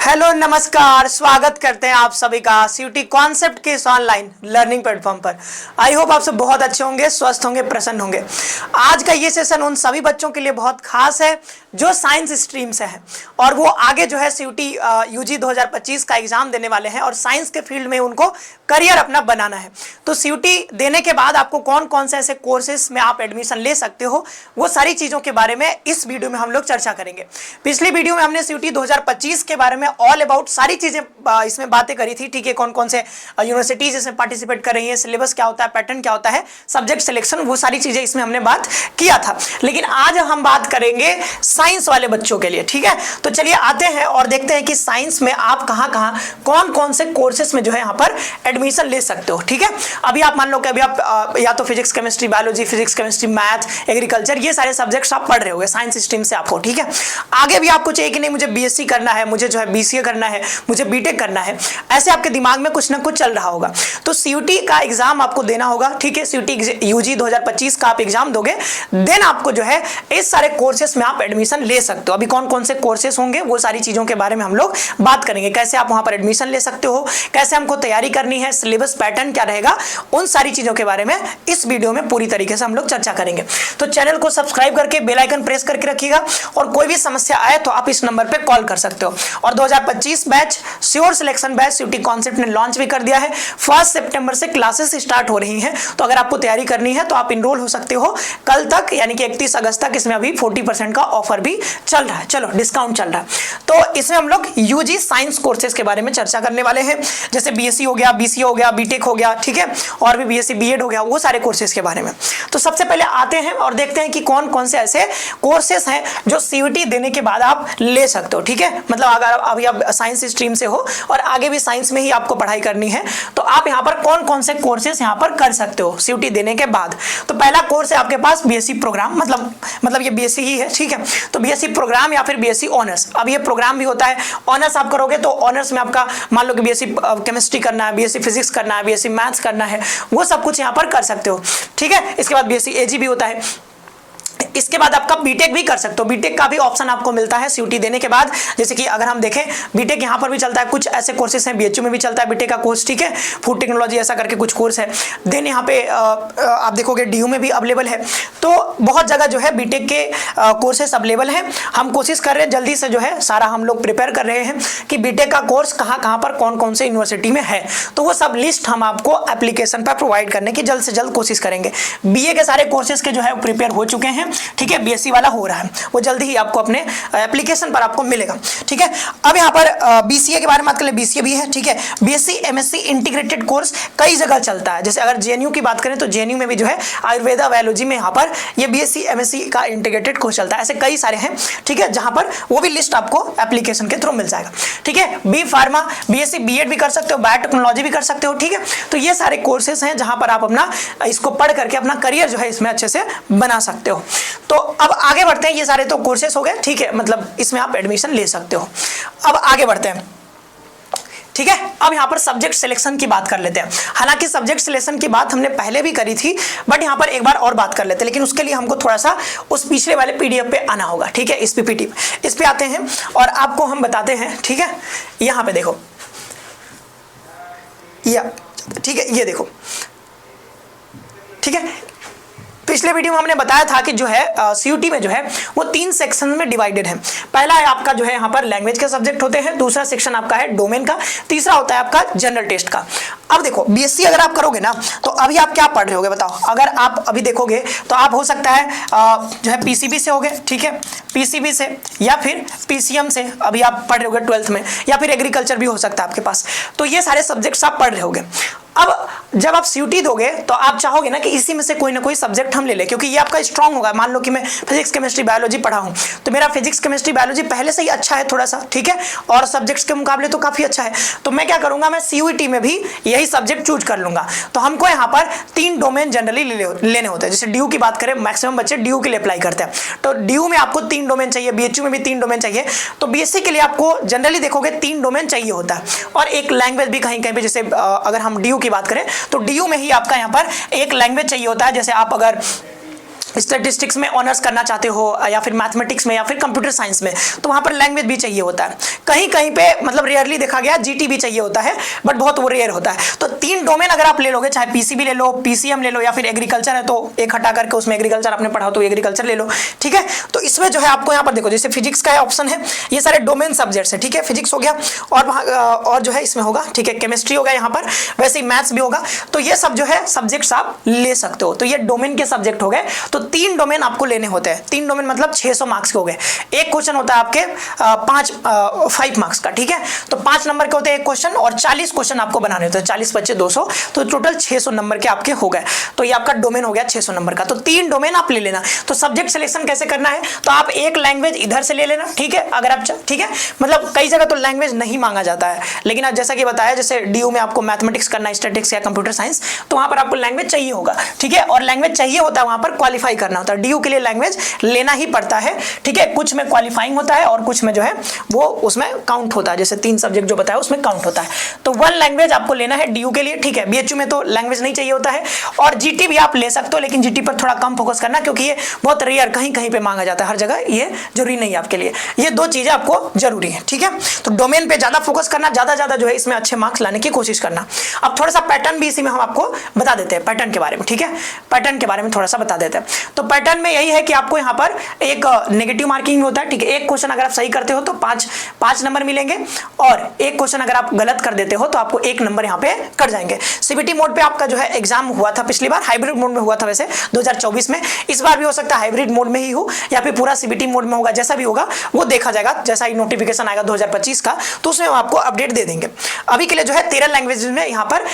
Hello नमस्कार, स्वागत करते हैं आप सभी का सीयूटी कॉन्सेप्ट के इस ऑनलाइन लर्निंग प्लेटफॉर्म पर। आई होप आप सब बहुत अच्छे होंगे, स्वस्थ होंगे, प्रसन्न होंगे। आज का ये सेशन उन सभी बच्चों के लिए बहुत खास है जो साइंस स्ट्रीम से हैं और वो आगे जो है सीयूटी यूजी 2025 का एग्जाम देने वाले हैं और साइंस के फील्ड में उनको करियर अपना बनाना है। तो सीयूटी देने के बाद आपको कौन कौन से ऐसे कोर्सेज में आप एडमिशन ले सकते हो, वो सारी चीज़ों के बारे में इस वीडियो में हम लोग चर्चा करेंगे। पिछली वीडियो में हमने सीयूटी 2025 के बारे में ऑल अबाउट सारी चीजें इसमें बातें करी थी, ठीक है। कौन कौन से यूनिवर्सिटीज इसमें पार्टिसिपेट कर रही है, सिलेबस क्या होता है, पैटर्न क्या होता है, सब्जेक्ट सिलेक्शन, वो सारी चीजें इसमें हमने बात किया था। लेकिन आज हम बात करेंगे साइंस वाले बच्चों के लिए, ठीक है। तो चलिए आते हैं और देखते हैं कि साइंस में आप कहां कहां कौन कौन से कोर्सेस में जो है यहाँ पर एडमिशन ले सकते हो, ठीक है। अभी आप मान लो कि अभी आप या तो physics chemistry biology, physics chemistry math, agriculture, ये सारे सब्जेक्ट्स आप पढ़ रहे होगे साइंस स्ट्रीम से आपको, ठीक है। आगे भी आपको चाहिए कि नहीं मुझे बीएससी करना है, मुझे जो है बीसीए करना है, मुझे बीटेक करना है, ऐसे आपके दिमाग में कुछ ना कुछ चल रहा होगा। तो सीयूटी का एग्जाम आपको देना होगा, ठीक है। सीयूटी यूजी 2025 का आप एग्जाम दोगे, देन आपको जो है इस सारे कोर्सेस में आप एडमिशन ले सकते हो। अभी कौन कौन से कोर्सेस होंगे वो सारी चीजों के बारे में हम लोग बात करेंगे, कैसे आप वहां पर एडमिशन ले सकते हो, कैसे हमको तैयारी करनी है, सिलेबस पैटर्न क्या रहेगा, उन सारी चीजों के बारे में इस वीडियो में पूरी तरीके से हम लोग चर्चा करेंगे। तो चैनल को सब्सक्राइब करके बेल आइकन प्रेस करके रखिएगा और कोई भी समस्या आए तो आप इस नंबर पे कॉल कर सकते हो। और 2025 batch sure selection batch CUET concept ने लॉन्च भी कर दिया है। 1 सितंबर से क्लासेस स्टार्ट हो रही हैं, तो अगर आपको तैयारी करनी है तो आप इनरोल हो सकते हो कल तक, यानी कि 31 अगस्त तक। इसमें अभी 40% का ऑफर भी चल रहा है, चलो डिस्काउंट चल रहा है। तो इसमें हम लोग यूजी साइंस कोर्सेज के बारे में चर्चा करने वाले हैं, जैसे बीएससी हो गया, बीसीए हो गया, बीटेक हो गया, ठीक है, और भी बीएससी बीएड हो गया, वो सारे कोर्सेज के बारे में। तो सबसे पहले आते हैं और देखते हैं कि कौन कौन से ऐसे कोर्सेज हैं जो सीयूटी देने के बाद आप ले सकते हो, ठीक है। मतलब अगर अभी आप साइंस स्ट्रीम से हो और आगे भी साइंस में ही आपको पढ़ाई करनी है तो आप यहाँ पर कौन कौन से कोर्सेज यहाँ पर कर सकते हो सीयूटी देने के बाद। तो पहला कोर्स है आपके पास बीएससी प्रोग्राम, मतलब ये बीएससी ही है, ठीक है। तो बीएससी प्रोग्राम या फिर बीएससी ऑनर्स। अब ये प्रोग्राम भी होता है, ऑनर्स आप करोगे तो ऑनर्स में आपका मान लो कि बीएससी केमिस्ट्री करना है, बीएससी फिजिक्स करना है, बीएससी मैथ्स करना है, वो सब कुछ यहाँ पर कर सकते हो, ठीक है। इसके बाद बीएससी एजी भी होता है। इसके बाद आपका बीटेक भी कर सकते हो, बीटेक का भी ऑप्शन आपको मिलता है सीयूटी देने के बाद। जैसे कि अगर हम देखें बीटेक यहाँ पर भी चलता है, कुछ ऐसे कोर्सेज हैं, बीएचयू में भी चलता है बीटेक का कोर्स, ठीक है। फूड टेक्नोलॉजी ऐसा करके कुछ कोर्स है। देन यहाँ पे आप देखोगे डीयू में भी अवेलेबल है। तो बहुत जगह जो है बीटेक के कोर्सेज अवेलेबल हैं। हम कोशिश कर रहे हैं जल्दी से जो है सारा हम लोग प्रिपेयर कर रहे हैं कि बीटेक का कोर्स कहाँ कहाँ पर कौन कौन से यूनिवर्सिटी में है। तो वो सब लिस्ट हम आपको एप्लीकेशन पर प्रोवाइड करने की जल्द से जल्द कोशिश करेंगे। बीए के सारे कोर्सेज के जो है प्रिपेयर हो चुके हैं, ठीक है। बीएससी वाला हो रहा है, वो जल्दी ही आपको अपने एप्लीकेशन पर आपको मिलेगा, ठीक है। अब यहाँ पर बीसीए के बारे में बात करें, बीसीए भी है, ठीक है। बीएससी एमएससी इंटीग्रेटेड कोर्स कई जगह चलता है। जैसे अगर जेएनयू की बात करें तो जेएनयू में भी जो है आयुर्वेदा बायोलॉजी में यहाँ पर ये बीएससी एमएससी का इंटीग्रेटेड कोर्स चलता है। ऐसे कई सारे हैं, ठीक है, जहां पर वो भी लिस्ट आपको एप्लीकेशन के थ्रू मिल जाएगा, ठीक है। बी फार्मा, बीएससी बीएड भी कर सकते हो, बायोटेक्नोलॉजी भी कर सकते हो, ठीक है। तो ये सारे कोर्सेज हैं जहां पर आप अपना इसको पढ़ करके अपना करियर जो है इसमें अच्छे से बना सकते हो। तो अब आगे बढ़ते हैं, ये सारे तो कोर्सेज हो गए, ठीक है, मतलब इसमें आप एडमिशन ले सकते हो। अब आगे बढ़ते हैं, ठीक है। अब यहाँ पर सब्जेक्ट सिलेक्शन की बात कर लेते हैं। हालांकि सब्जेक्ट सिलेक्शन की बात हमने पहले भी करी थी, बट यहाँ पर एक बार और बात कर लेते हैं, लेकिन उसके लिए हमको थोड़ा सा उस पिछले वाले पीडीएफ पे आना होगा, ठीक है। इस पीपीटी इस पे आते हैं और आपको हम बताते हैं, ठीक है। यहाँ पे देखो, या ठीक है, ये देखो, ठीक है। पिछले वीडियो में हमने बताया था कि जो है सीयूटी में जो है वो 3 सेक्शन में डिवाइडेड है। पहला है आपका जो है यहाँ पर लैंग्वेज के सब्जेक्ट होते हैं, दूसरा सेक्शन आपका है डोमेन का, तीसरा होता है आपका जनरल टेस्ट का। अब देखो बीएससी अगर आप करोगे ना तो अभी आप क्या पढ़ रहे होगे बताओ। अगर आप अभी देखोगे तो आप हो सकता है जो है पीसीबी से होगे, ठीक है, पीसीबी से या फिर पीसीएम से अभी आप पढ़ रहे होगे 12th में, या फिर एग्रीकल्चर भी हो सकता है आपके पास। तो ये सारे सब्जेक्ट्स आप पढ़ रहे होगे। अब जब आप सीयूटी दोगे तो आप चाहोगे ना कि इसी में से कोई ना कोई सब्जेक्ट हम ले लें, क्योंकि ये आपका स्ट्रांग होगा। मान लो कि मैं फिजिक्स केमिस्ट्री बायोलॉजी पढ़ा हूँ तो मेरा फिजिक्स केमिस्ट्री बायोलॉजी पहले से ही अच्छा है थोड़ा सा, ठीक है, और सब्जेक्ट्स के मुकाबले तो काफी अच्छा है। तो मैं क्या करूंगा, मैं सीयूटी में भी यही सब्जेक्ट चूज कर लूंगा। तो हमको यहाँ पर 3 डोमेन जनरली लेने होते हैं। जैसे डीयू की बात करें, मैक्सिमम बच्चे डीयू के लिए अप्लाई करते हैं, तो डीयू में आपको 3 डोमेन चाहिए, बीएचयू में भी 3 डोमेन चाहिए। तो बीएससी के लिए आपको जनरली देखोगे 3 डोमेन चाहिए होता है, और एक लैंग्वेज भी कहीं कहीं पे, जैसे अगर हम डीयू की बात करें तो डीयू में ही आपका यहाँ पर एक लैंग्वेज चाहिए होता है। जैसे आप अगर स्टैटिस्टिक्स में ऑनर्स करना चाहते हो या फिर मैथमेटिक्स में या फिर कंप्यूटर साइंस में, तो वहाँ पर लैंग्वेज भी चाहिए होता है। कहीं कहीं पे मतलब रेयरली देखा गया जीटी भी चाहिए होता है, बट बहुत वो रेयर होता है। तो 3 डोमेन अगर आप ले लोगे, चाहे पीसीबी ले लो, पीसीएम ले लो, या फिर एग्रीकल्चर है तो एक हटा करके उसमें एग्रीकल्चर आपने पढ़ा तो एग्रीकल्चर ले लो, ठीक है। तो इसमें जो है आपको यहाँ पर देखो, जैसे फिजिक्स का ऑप्शन है, ये सारे डोमेन सब्जेक्ट्स है, ठीक है। फिजिक्स हो गया और जो है इसमें होगा, ठीक है, केमिस्ट्री होगा यहाँ पर, वैसे ही मैथ्स भी होगा। तो ये सब जो है सब्जेक्ट्स आप ले सकते हो। तो ये डोमेन के सब्जेक्ट हो गए। तो 3 डोमेन आपको लेने होते हैं। 3 डोमेन मतलब 600 मार्क्स के हो गए। एक क्वेश्चन होता है आपके 5 मार्क्स का, ठीक है। तो 5 नंबर के होते हैं एक क्वेश्चन, और 40 क्वेश्चन आपको बनाने होते हैं, 40 बच्चे 200, तो टोटल 600 नंबर के आपके हो गए। तो ये आपका डोमेन हो गया 600 नंबर का। तो 3 डोमेन आप ले लेना। तो सब्जेक्ट सिलेक्शन कैसे करना है, तो आप एक लैंग्वेज इधर से ले लेना, ठीक है। अगर आप, ठीक है, मतलब कई जगह तो लैंग्वेज नहीं मांगा जाता है, लेकिन आज जैसा कि बताया, जैसे डीयू में आपको मैथमेटिक्स करना है, स्टैटिस्टिक्स या कंप्यूटर साइंस, तो वहां पर आपको लैंग्वेज चाहिए होगा, ठीक है। और लैंग्वेज चाहिए होता है वहां पर क्वालिफाई करना होता है। डीयू के लिए लैंग्वेज लेना ही पड़ता है, ठीक है। कुछ में क्वालिफाइंग होता है और कुछ में जो है वो उसमें काउंट होता है, जैसे 3 सब्जेक्ट जो बताया उसमें काउंट होता है। तो 1 लैंग्वेज आपको लेना है डीयू के लिए, ठीक है। बीएचयू में तो लैंग्वेज नहीं चाहिए होता है। और जीटी भी आप ले सकते हो, लेकिन जीटी पर थोड़ा कम फोकस करना, क्योंकि ये बहुत रेयर कहीं कहीं पे मांगा जाता है, हर जगह ये जरूरी नहीं है आपके लिए। ये 2 चीजें आपको जरूरी है, ठीक है। तो डोमेन पे ज्यादा फोकस करना, ज्यादा जो है इसमें अच्छे मार्क्स लाने की कोशिश करना। अब थोड़ा सा पैटर्न भी इसी में हम आपको बता देते हैं, पैटर्न के बारे में, ठीक है। पैटर्न के बारे में थोड़ा सा बता देते हैं। तो पैटर्न में यही है कि आपको यहाँ पर एक नेगेटिव मार्किंग होता है, ठीक है। एक क्वेश्चन अगर आप सही करते हो तो 5 नंबर मिलेंगे, और एक क्वेश्चन अगर आप गलत कर देते हो तो आपको 1 नंबर यहाँ पे कट जाएंगे। सीबीटी मोड पे आपका जो है एग्जाम हुआ था पिछली बार, हाइब्रिड मोड में हुआ था वैसे 2024 में। इस बार भी हो सकता है हाइब्रिड मोड में ही हो या फिर पूरा सीबीटी मोड में होगा, जैसा भी होगा वो देखा जाएगा। जैसा ही नोटिफिकेशन आएगा 2025 का, तो उसमें हम आपको अपडेट दे देंगे। अभी के लिए जो है 13 लैंग्वेजेस में यहाँ पर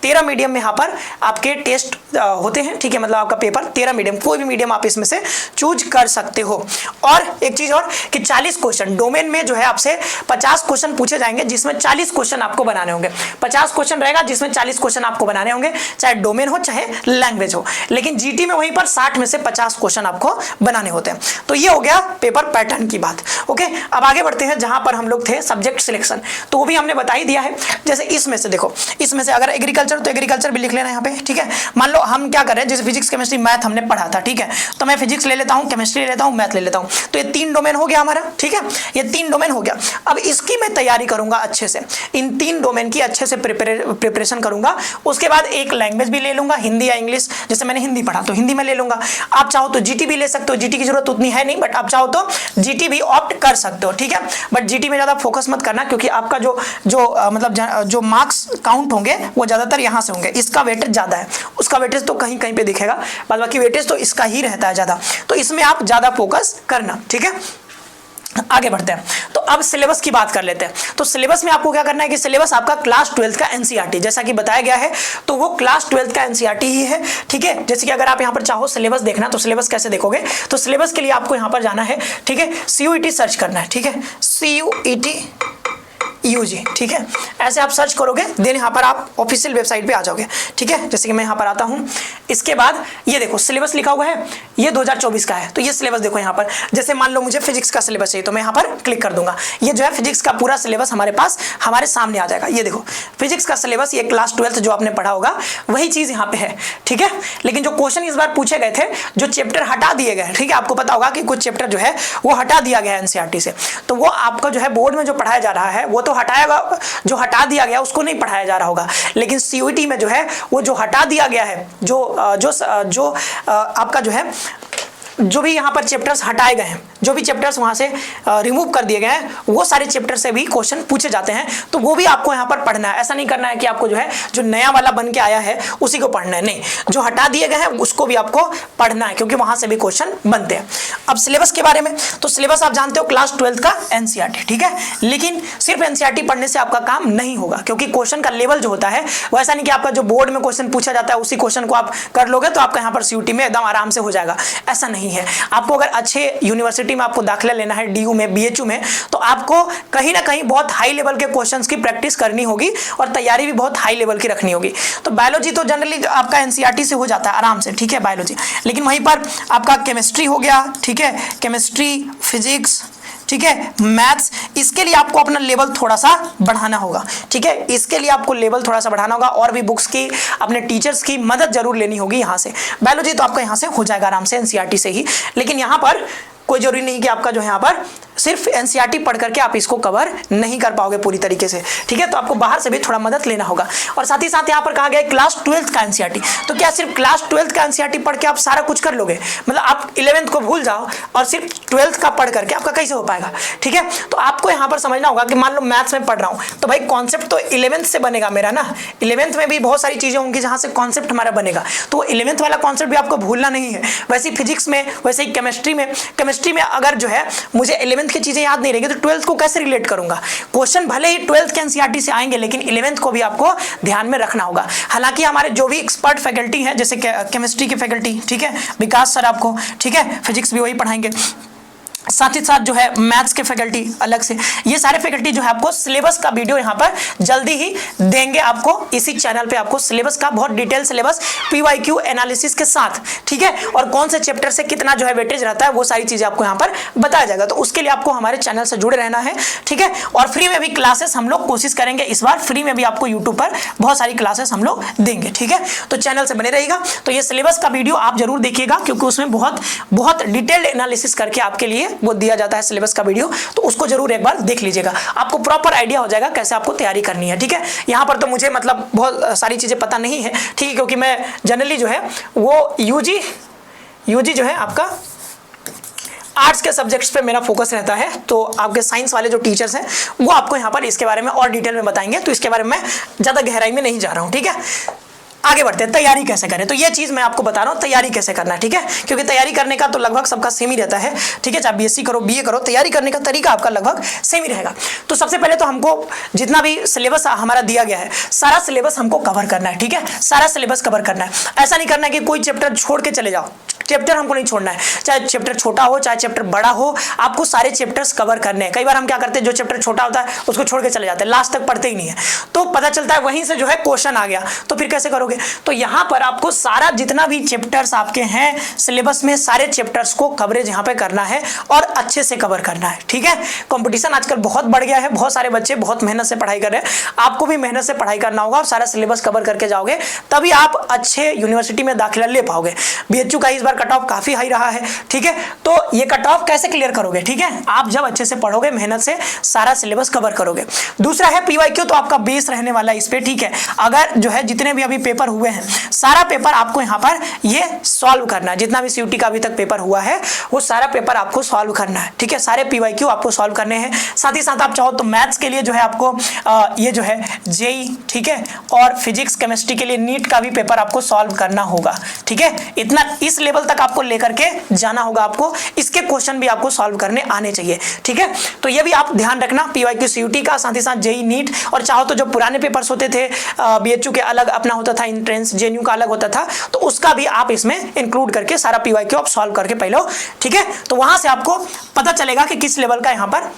13 मीडियम में यहाँ पर आपके टेस्ट होते हैं, ठीक है। मतलब आपका पेपर 13 मीडियम, कोई भी मीडियम आप इसमें से चूज कर सकते हो। और एक चीज और कि 40 क्वेश्चन डोमेन में जो है आपसे 50 क्वेश्चन पूछे जाएंगे, जिसमें 40 क्वेश्चन आपको बनाने होंगे। 50 क्वेश्चन रहेगा जिसमें 40 क्वेश्चन आपको बनाने होंगे, चाहे डोमेन हो चाहे लैंग्वेज हो। लेकिन जीटी में वहीं पर 60 में से 50 क्वेश्चन आपको बनाने होते हैं। तो ये हो गया पेपर पैटर्न की बात, ओके। अब आगे बढ़ते हैं, जहां पर हम लोग थे सब्जेक्ट सिलेक्शन, तो वो भी हमने बता ही दिया है। जैसे इसमें से देखो, इसमें से अगर एग्रीकल्चर तो एग्रीकल्चर भी लिख लेना यहाँ पे, ठीक है। मान लो हम क्या कर रहे हैं, जैसे फिजिक्स केमिस्ट्री मैथ हमने पढ़ा था, ठीक है। तो मैं फिजिक्स ले लेता हूँ, केमिस्ट्री ले लेता हूँ, मैथ ले लेता हूँ। तो ये 3 डोमेन हो गया हमारा, ठीक है। ये 3 डोमेन हो गया। अब इसकी मैं तैयारी करूंगा अच्छे से, इन 3 डोमेन की अच्छे से प्रिपरेशन करूंगा। उसके बाद एक लैंग्वेज भी ले लूंगा, हिंदी या इंग्लिश। जैसे मैंने हिंदी पढ़ा तो हिंदी में ले लूंगा। आप चाहो तो जीटी भी ले सकते हो, जीटी की जरूरत उतनी है नहीं, बट आप चाहो तो जीटी भी ऑप्ट कर सकते हो, ठीक है। बट जीटी में ज्यादा फोकस मत करना, क्योंकि आपका जो मार्क्स काउंट होंगे वो ज्यादातर यहाँ से होंगे। इसका वेटेज ज्यादा है, उसका वेटेज तो कहीं कहीं पे दिखेगा, बाकी वेटेज तो इसका ही रहता है ज्यादा। तो इसमें आप ज्यादा फोकस करना, ठीक है। आगे बढ़ते हैं, तो अब सिलेबस की बात कर लेते हैं। तो सिलेबस में आपको क्या करना है कि सिलेबस आपका क्लास 12 का एनसीईआरटी जैसा कि बताया गया है, तो वो क्लास 12 का एनसीईआरटी ही है, ठीक है। जैसे कि अगर आप यहाँ पर चाहो सिलेबस देखना, तो सिलेबस कैसे देखोगे, तो सिलेबस के लिए आपको यहाँ पर जाना है, ठीक है। CUET सर्च करना है, ठीक है। CUET UG, ठीक है। ऐसे आप सर्च करोगे, देन यहाँ पर आप ऑफिशियल वेबसाइट पे आ जाओगे, ठीक है। जैसे कि मैं यहाँ पर आता हूँ, इसके बाद ये देखो सिलेबस लिखा हुआ है, ये 2024 का है। तो ये सिलेबस देखो यहाँ पर, जैसे मान लो मुझे फिजिक्स का सिलेबस चाहिए, तो मैं यहाँ पर क्लिक कर दूंगा। ये जो है फिजिक्स का पूरा सिलेबस हमारे पास हमारे सामने आ जाएगा। ये देखो फिजिक्स का सिलेबस, ये क्लास 12 जो आपने पढ़ा होगा वही चीज यहाँ पे है, ठीक है। लेकिन जो क्वेश्चन इस बार पूछे गए थे, जो चैप्टर हटा दिए गए, ठीक है। आपको पता होगा कि कुछ चैप्टर जो है वो हटा दिया गया है एनसीईआरटी से, तो वो आपका जो है बोर्ड में जो पढ़ाया जा रहा है वो तो हटाएगा, जो हटा दिया गया उसको नहीं पढ़ाया जा रहा होगा। लेकिन सीयूईटी में जो है वो जो हटा दिया गया है, जो आपका जो है जो भी यहाँ पर चैप्टर्स हटाए गए हैं, जो भी चैप्टर्स वहाँ से रिमूव कर दिए गए हैं, वो सारे चैप्टर से भी क्वेश्चन पूछे जाते हैं। तो वो भी आपको यहाँ पर पढ़ना है। ऐसा नहीं करना है कि आपको जो है जो नया वाला बन के आया है उसी को पढ़ना है, नहीं, जो हटा दिए गए हैं उसको भी आपको पढ़ना है, क्योंकि वहाँ से भी क्वेश्चन बनते हैं। अब सिलेबस के बारे में, तो सिलेबस आप जानते हो क्लास 12 का एनसीईआरटी, ठीक है। लेकिन सिर्फ एनसीईआरटी पढ़ने से आपका काम नहीं होगा, क्योंकि क्वेश्चन का लेवल जो होता है वो ऐसा नहीं कि आपका जो बोर्ड में क्वेश्चन पूछा जाता है उसी क्वेश्चन को आप कर लोगे तो आपका यहाँ पर सीयूटी में एकदम आराम से हो जाएगा, ऐसा नहीं है। आपको अगर अच्छे यूनिवर्सिटी में आपको दाखिला लेना है, डीयू में, बीएचयू में, तो आपको कहीं ना कहीं बहुत हाई लेवल के क्वेश्चंस की प्रैक्टिस करनी होगी और तैयारी भी बहुत हाई लेवल की रखनी होगी। तो बायोलॉजी तो जनरली आपका एनसीईआरटी से हो जाता है आराम से, ठीक है, बायोलॉजी। लेकिन वहीं पर आपका केमिस्ट्री हो गया, ठीक है, केमिस्ट्री, फिजिक्स, ठीक ठीक है, मैथ्स, इसके लिए आपको अपना लेवल थोड़ा सा बढ़ाना होगा, ठीक है, इसके लिए आपको लेवल थोड़ा सा बढ़ाना होगा और भी बुक्स की, अपने टीचर्स की मदद जरूर लेनी होगी यहाँ से। बायोलॉजी तो आपका यहाँ से हो जाएगा आराम से एनसीईआरटी से ही, लेकिन यहाँ पर कोई जरूरी नहीं कि आपका जो है यहाँ पर सिर्फ एनसीईआरटी पढ़ करके आप इसको कवर नहीं कर पाओगे पूरी तरीके से, ठीक है, तो आपको बाहर से भी थोड़ा मदद लेना होगा। और साथ ही साथ यहाँ पर कहा गया है क्लास 12th का एनसीईआरटी, तो क्या सिर्फ क्लास 12th का एनसीईआरटी पढ़ के आप सारा कुछ कर लोगे? मतलब आप 11th को भूल जाओ और सिर्फ 12th का पढ़ करके आपका कैसे हो पाएगा, ठीक है। तो आपको यहाँ पर समझना होगा कि मान लो मैथ्स में पढ़ रहा हूँ तो भाई कॉन्सेप्ट तो 11th से बनेगा मेरा ना, 11th में भी बहुत सारी चीजें होंगी जहाँ से कॉन्सेप्ट हमारा बनेगा, तो 11th वाला कॉन्सेप्ट भी आपको भूलना नहीं है। वैसे ही फिजिक्स में, वैसे ही केमिस्ट्री में अगर जो है मुझे 11th की चीजें याद नहीं रहेगी तो 12th को कैसे रिलेट करूंगा? क्वेश्चन भले ही 12th के एनसीईआरटी से आएंगे लेकिन 11th को भी आपको ध्यान में रखना होगा। हालांकि हमारे जो भी एक्सपर्ट फैकल्टी है, जैसे केमिस्ट्री की फैकल्टी, ठीक है, विकास सर आपको, ठीक है, फिजिक्स भी वही पढ़ाएंगे, साथ ही साथ जो है मैथ्स के फैकल्टी अलग से, ये सारे फैकल्टी जो है आपको सिलेबस का वीडियो यहाँ पर जल्दी ही देंगे आपको इसी चैनल पे, आपको सिलेबस का बहुत डिटेल सिलेबस पीवाईक्यू एनालिसिस के साथ, ठीक है, और कौन से चैप्टर से कितना जो है वेटेज रहता है वो सारी चीजें आपको यहाँ पर बताया जाएगा। तो उसके लिए आपको हमारे चैनल से जुड़े रहना है, ठीक है, और फ्री में भी क्लासेस हम लोग कोशिश करेंगे इस बार फ्री में भी आपको यूट्यूब पर बहुत सारी क्लासेस हम लोग देंगे, ठीक है, तो चैनल से बने रहिएगा। तो ये सिलेबस का वीडियो आप जरूर देखिएगा क्योंकि उसमें बहुत डिटेल्ड एनालिसिस करके आपके लिए वो दिया जाता है सिलेबस का वीडियो, तो उसको जरूर एक बार देख लीजिएगा, आपको प्रॉपर आइडिया हो जाएगा कैसे आपको तैयारी करनी है, ठीक है। यहाँ पर तो मुझे मतलब बहुत सारी चीजें पता नहीं है, ठीक है, क्योंकि मैं जनरली जो है वो यूजी जो है आपका आर्ट्स के सब्जेक्ट्स पे मेरा फोकस रहता है, तो आपके साइंस वाले जो टीचर्स हैं वो आपको यहाँ पर इसके बारे में और डिटेल में बताएंगे, तो इसके बारे में मैं ज्यादा गहराई में नहीं जा रहा हूँ, ठीक है। आगे बढ़ते हैं, तैयारी कैसे करें, तो ये चीज मैं आपको बता रहा हूँ तैयारी कैसे करना है, ठीक है, क्योंकि तैयारी करने का तो लगभग सबका सेम ही रहता है, ठीक है, चाहे बीएससी करो बीए करो, तैयारी करने का तरीका आपका लगभग सेम ही रहेगा। तो सबसे पहले तो हमको जितना भी सिलेबस हमारा दिया गया है सारा सिलेबस हमको कवर करना है, ठीक है, सारा सिलेबस कवर करना है। ऐसा नहीं करना है कि कोई चैप्टर छोड़ के चले जाओ, चैप्टर हमको नहीं छोड़ना है, चाहे चैप्टर छोटा हो चाहे चैप्टर बड़ा हो, आपको सारे चैप्टर्स कवर करने हैं। कई बार हम क्या करते हैं, जो चैप्टर छोटा होता है उसको छोड़ के चले जाते हैं, लास्ट तक पढ़ते ही नहीं है, तो पता चलता है वहीं से जो है क्वेश्चन आ गया, तो फिर कैसे करोगे? तो यहाँ पर आपको सारा जितना भी चैप्टर्स आपके हैं सिलेबस में, सारे चैप्टर्स को कवरेज यहाँ पे करना है और अच्छे से कवर करना है, ठीक है। कंपटीशन आजकल बहुत बढ़ गया है, बहुत सारे बच्चे बहुत मेहनत से पढ़ाई कर रहे हैं, आपको भी मेहनत से पढ़ाई करना होगा और सारा सिलेबस कवर करके जाओगे तभी आप अच्छे यूनिवर्सिटी में दाखिला ले पाओगे। बीएचयू का इस बार कट ऑफ काफी हाई रहा है, ठीक है, तो ये कट ऑफ कैसे क्लियर करोगे? ठीक है, आप जब अच्छे से पढ़ोगे, मेहनत से सारा सिलेबस कवर करोगे। दूसरा है पीवाईक्यू, तो आपका बेस रहने वाला है इस पे, ठीक है। अगर जो है जितने भी अभी पेपर हुए हैं सारा पेपर आपको यहाँ पर ये सॉल्व करना है, जितना भी सीयूटी का अभी तक पेपर हुआ है वो सारा पेपर आपको सॉल्व करना है, ठीक है, सारे पीवाईक्यू आपको सॉल्व करने हैं। साथ ही साथ आप चाहो तो मैथ्स के लिए जो है आपको ये जो है जेई, ठीक है, और फिजिक्स केमिस्ट्री के लिए नीट का भी पेपर आपको सॉल्व करना होगा, ठीक है। इतना इस लेवल तक आपको लेकर के जाना होगा, आपको इसके क्वेश्चन भी आपको सॉल्व करने आने चाहिए, ठीक है। तो ये भी आप ध्यान रखना, पीवाईक्यू सीयूटी का, साथ ही साथ जेई नीट, और चाहो तो जो पुराने पेपर्स होते थे बीएचयू के अलग अपना होता था एंट्रेंस, जेएनयू का अलग होता था, तो उसका भी आप इसमें इंक्लूड करके सारा पीवाईक्यू आप सॉल्व करके पहले, ठीक है, तो वहां से आपको पता चलेगा कि किस लेवल का यहां पर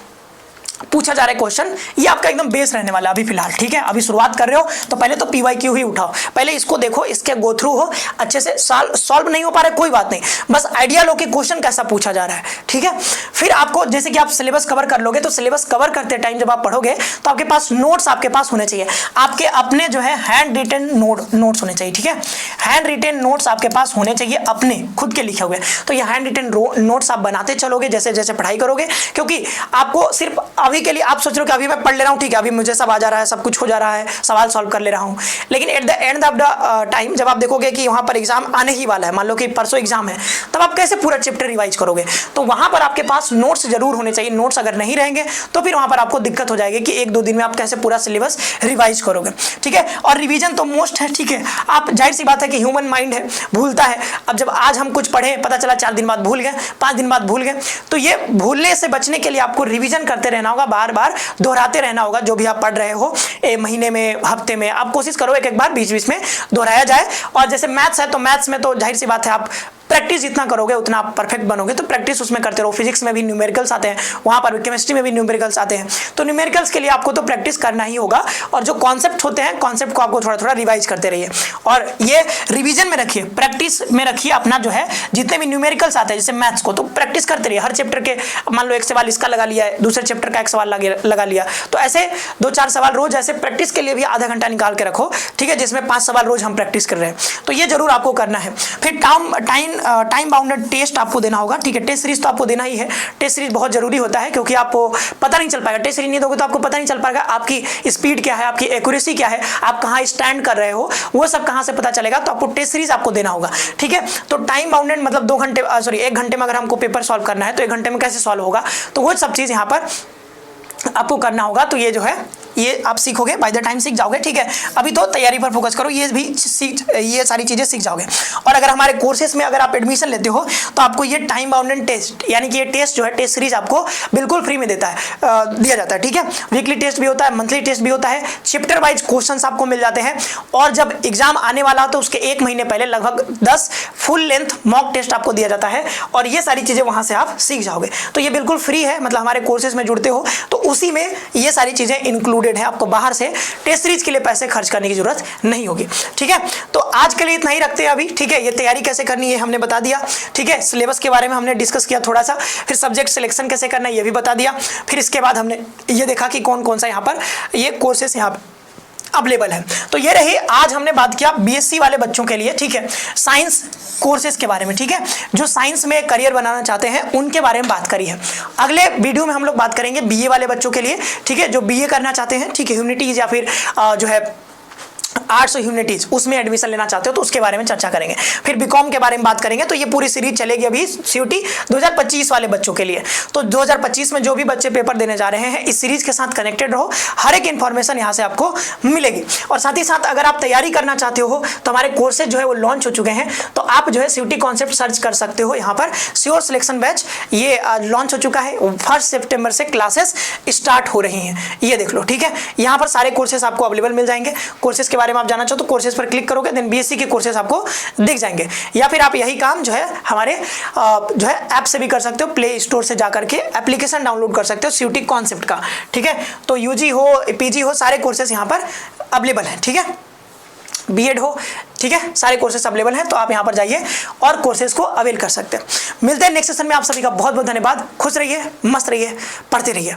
पूछा जा रहा है क्वेश्चन। ये आपका एकदम बेस रहने वाला अभी फिलहाल, ठीक है। अभी शुरुआत कर रहे हो तो पहले तो पीवाईक्यू ही उठाओ, पहले इसको देखो, इसके गो थ्रू हो अच्छे से। सॉल्व नहीं हो पा रहा है कोई बात नहीं, बस आइडिया लो कि क्वेश्चन कैसा पूछा जा रहा है, ठीक है। फिर आपको जैसे कि आप सिलेबस कवर कर लोगे, तो सिलेबस कवर करते टाइम जब आप पढ़ोगे तो आपके पास नोट्स आपके पास होने चाहिए, आपके अपने जो है हैंड रिटन नोट्स होने चाहिए, ठीक है। हैंड रिटन नोट्स आपके पास होने चाहिए, अपने खुद के लिखे हुए। तो ये हैंड रिटन नोट्स आप बनाते चलोगे जैसे जैसे पढ़ाई करोगे, क्योंकि आपको सिर्फ अभी के लिए आप सोच रहे हो कि अभी मैं पढ़ ले रहा हूँ, ठीक है, अभी मुझे सब आ जा रहा है, सब कुछ हो जा रहा है, सवाल सॉल्व कर ले रहा हूँ, लेकिन at the end of the time जब आप देखोगे कि वहां पर एग्जाम आने ही वाला है, मान लो कि परसों एग्जाम है, तब आप कैसे पूरा चैप्टर रिवाइज करोगे? तो वहां पर आपके पास नोट्स जरूर होने चाहिए। नोट्स अगर नहीं रहेंगे तो फिर वहां पर आपको दिक्कत हो जाएगी कि 1-2 दिन में आप कैसे पूरा सिलेबस रिवाइज करोगे, ठीक है। और रिवीजन तो मोस्ट है, ठीक है, आप जाहिर सी बात है कि ह्यूमन माइंड है, भूलता है। अब जब आज हम कुछ पढ़े, पता चला 4 दिन बाद भूल गए, 5 दिन बाद भूल गए, तो ये भूलने से बचने के लिए आपको रिवीजन करते रहना होगा, बार बार दोहराते रहना होगा जो भी आप पढ़ रहे हो, महीने में, हफ्ते में, आप कोशिश करो एक एक बार बीच बीच में दोहराया जाए। और जैसे मैथ्स है तो मैथ्स में तो जाहिर सी बात है आप प्रैक्टिस जितना करोगे उतना आप परफेक्ट बनोगे, तो प्रैक्टिस उसमें करते रहो। फिजिक्स में भी न्यूमेरिकल्स आते हैं, वहाँ पर केमिस्ट्री में भी न्यूमेरिकल्स आते हैं, तो न्यूमेरिकल्स के लिए आपको तो प्रैक्टिस करना ही होगा। और जो कॉन्सेप्ट होते हैं, कॉन्सेप्ट को आपको थोड़ा थोड़ा रिवाइज करते रहिए और ये रिवीजन में रखिए, प्रैक्टिस में रखिए अपना जो है जितने भी न्यूमेरिकल्स आते हैं जैसे मैथ्स को, तो प्रैक्टिस करते रहिए। हर चैप्टर के मान लो एक सवाल इसका लगा लिया है, दूसरे चैप्टर का एक सवाल लगा लिया, तो ऐसे 2-4 सवाल रोज ऐसे प्रैक्टिस के लिए भी आधा घंटा निकाल के रखो, ठीक है, जिसमें 5 सवाल रोज हम प्रैक्टिस कर रहे हैं, तो ये जरूर आपको करना है। फिर टाइम बाउंडेड टेस्ट आपको देना होगा, ठीक है। टेस्ट सीरीज तो आपको देना ही है, टेस्ट सीरीज बहुत जरूरी होता है क्योंकि आपको पता नहीं चल पाएगा, टेस्ट सीरीज नहीं दोगे तो आपको पता नहीं चल पाएगा आपकी स्पीड क्या है, आपकी एक्यूरेसी क्या है, आप कहाँ स्टैंड कर रहे हो, वो सब कहाँ से पता चलेगा, तो आपको टेस्ट सीरीज आपको देना होगा, ठीक है। तो टाइम बाउंडेड मतलब 2 घंटे, सॉरी 1 घंटे में अगर हमको पेपर सॉल्व करना है तो 1 घंटे में कैसे सॉल्व होगा, तो वो सब चीज़ यहाँ पर आपको करना होगा। तो ये जो है ये आप सीखोगे, बाय द टाइम सीख जाओगे, ठीक है। अभी तो तैयारी पर फोकस करो, ये सारी चीज़ें सीख जाओगे। और अगर हमारे कोर्सेज में अगर आप एडमिशन लेते हो तो आपको ये टाइम बाउंडेड टेस्ट, यानी कि ये टेस्ट जो है, टेस्ट सीरीज आपको बिल्कुल फ्री में दिया जाता है, ठीक है। वीकली टेस्ट भी होता है, मंथली टेस्ट भी होता है, चैप्टर वाइज क्वेश्चंस आपको मिल जाते हैं, और जब एग्जाम आने वाला हो तो उसके 1 महीने पहले लगभग 10 फुल लेंथ मॉक टेस्ट आपको दिया जाता है, और ये सारी चीज़ें वहाँ से आप सीख जाओगे। तो ये बिल्कुल फ्री है, मतलब हमारे कोर्सेज में जुड़ते हो तो उसी में ये सारी चीज़ें इंक्लूडेड है, आपको बाहर से टेस्ट सीरीज के लिए पैसे खर्च करने की जरूरत नहीं होगी, ठीक है। तो आज के लिए इतना ही रखते हैं अभी, ठीक है। ये तैयारी कैसे करनी है हमने बता दिया, ठीक है। सिलेबस के बारे में हमने डिस्कस किया थोड़ा सा, फिर सब्जेक्ट सिलेक्शन कैसे करना है ये भी बता दिया, फिर इसके बाद हमने ये देखा कि कौन कौन सा यहाँ पर ये कोर्सेस यहाँ पर अवेलेबल है। तो ये रही आज हमने बात किया बीएससी वाले बच्चों के लिए, ठीक है, साइंस कोर्सेज के बारे में, ठीक है, जो साइंस में करियर बनाना चाहते हैं उनके बारे में बात करी है। अगले वीडियो में हम लोग बात करेंगे बीए वाले बच्चों के लिए, ठीक है, जो बीए करना चाहते हैं, ठीक है, ह्यूमैनिटीज या फिर जो है आर्ट्स और ह्यूमैनिटीज उसमें एडमिशन लेना चाहते हो तो उसके बारे में चर्चा करेंगे। फिर बीकॉम के बारे में बात करेंगे। तो ये पूरी सीरीज चलेगी अभी सीयूटी 2025 वाले बच्चों के लिए। तो 2025 में जो भी बच्चे पेपर देने जा रहे हैं इस सीरीज के साथ कनेक्टेड रहो, हर एक इन्फॉर्मेशन यहाँ से आपको मिलेगी। और साथ ही साथ अगर आप तैयारी करना चाहते हो तो हमारे कोर्सेज जो है वो लॉन्च हो चुके हैं, तो आप जो है सीयूटी कॉन्सेप्ट सर्च कर सकते हो। यहाँ पर श्योर सिलेक्शन बैच ये लॉन्च हो चुका है, 1 सितंबर से क्लासेस स्टार्ट हो रही हैं, ये देख लो, ठीक है। यहाँ पर सारे कोर्सेज आपको अवेलेबल मिल जाएंगे। कोर्सेज के बारे में आप जानना चाहो तो कोर्सेज पर क्लिक करोगे, देन बीएससी के कोर्सेज आपको दिख जाएंगे। या फिर आप यही काम जो है हमारे जो है ऐप से भी कर सकते हो, प्ले स्टोर से जाकर के एप्लीकेशन डाउनलोड कर सकते हो सीयूटी कॉन्सेप्ट का, ठीक है। तो यूजी हो पीजी हो सारे कोर्सेज यहाँ पर अवेलेबल हैं, ठीक है, बीएड हो, ठीक है, सारे कोर्सेज अवेलेबल हैं। तो आप यहाँ पर जाइए और कोर्सेज को अवेल कर सकते हैं। मिलते हैं नेक्स्ट सेशन में। आप सभी का बहुत बहुत धन्यवाद। खुश रहिए, मस्त रहिए, पढ़ते रहिए।